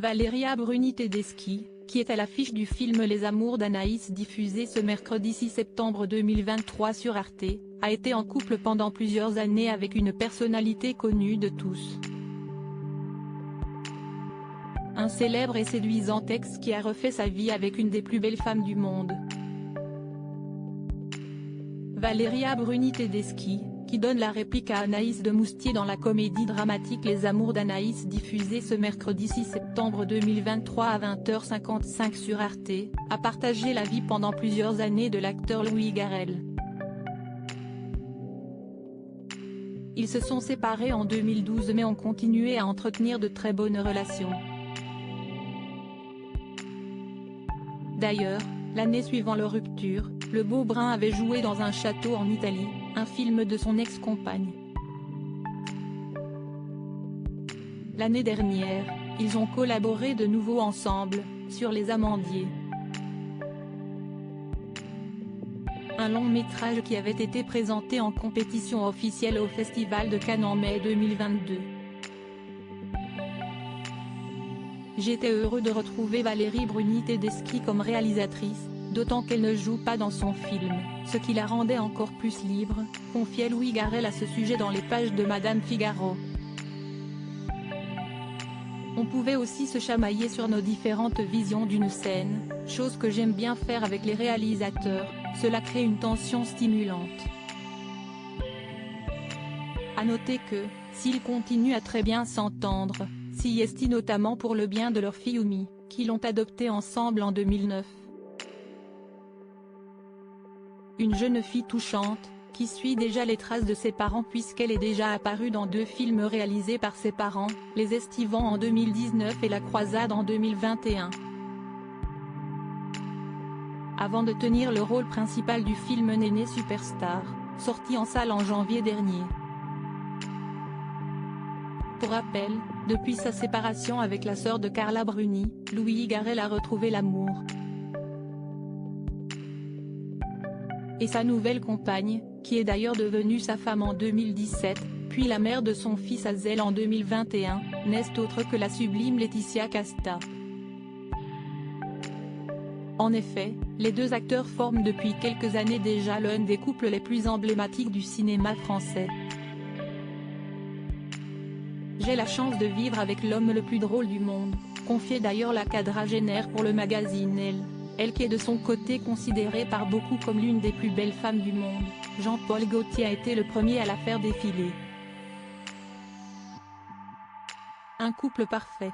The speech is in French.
Valéria Bruni-Tedeschi, qui est à l'affiche du film Les Amours d'Anaïs diffusé ce mercredi 6 septembre 2023 sur Arte, a été en couple pendant plusieurs années avec une personnalité connue de tous. Un célèbre et séduisant ex qui a refait sa vie avec une des plus belles femmes du monde. Valéria Bruni-Tedeschi, qui donne la réplique à Anaïs de Moustier dans la comédie dramatique Les Amours d'Anaïs diffusée ce mercredi 6 septembre 2023 à 20h55 sur Arte, a partagé la vie pendant plusieurs années de l'acteur Louis Garrel. Ils se sont séparés en 2012 mais ont continué à entretenir de très bonnes relations. D'ailleurs, l'année suivant leur rupture, le beau brun avait joué dans Un château en Italie, un film de son ex-compagne. L'année dernière, ils ont collaboré de nouveau ensemble, sur Les Amandiers. Un long métrage qui avait été présenté en compétition officielle au Festival de Cannes en mai 2022. J'étais heureux de retrouver Valérie Bruni-Tedeschi comme réalisatrice, d'autant qu'elle ne joue pas dans son film, ce qui la rendait encore plus libre, confiait Louis Garrel à ce sujet dans les pages de Madame Figaro. On pouvait aussi se chamailler sur nos différentes visions d'une scène, chose que j'aime bien faire avec les réalisateurs, cela crée une tension stimulante. À noter que, s'ils continuent à très bien s'entendre, s'y est notamment pour le bien de leur fille Oumi, qui l'ont adoptée ensemble en 2009. Une jeune fille touchante, qui suit déjà les traces de ses parents puisqu'elle est déjà apparue dans 2 films réalisés par ses parents, Les Estivants en 2019 et La Croisade en 2021. Avant de tenir le rôle principal du film Néné Superstar, sorti en salle en janvier dernier. Pour rappel, depuis sa séparation avec la sœur de Carla Bruni, Louis Garrel a retrouvé l'amour. Et sa nouvelle compagne, qui est d'ailleurs devenue sa femme en 2017, puis la mère de son fils Azel en 2021, n'est autre que la sublime Laetitia Casta. En effet, les deux acteurs forment depuis quelques années déjà l'un des couples les plus emblématiques du cinéma français. J'ai la chance de vivre avec l'homme le plus drôle du monde, confiait d'ailleurs la quadragénaire pour le magazine Elle qui est de son côté considérée par beaucoup comme l'une des plus belles femmes du monde. Jean-Paul Gaultier a été le premier à la faire défiler. Un couple parfait.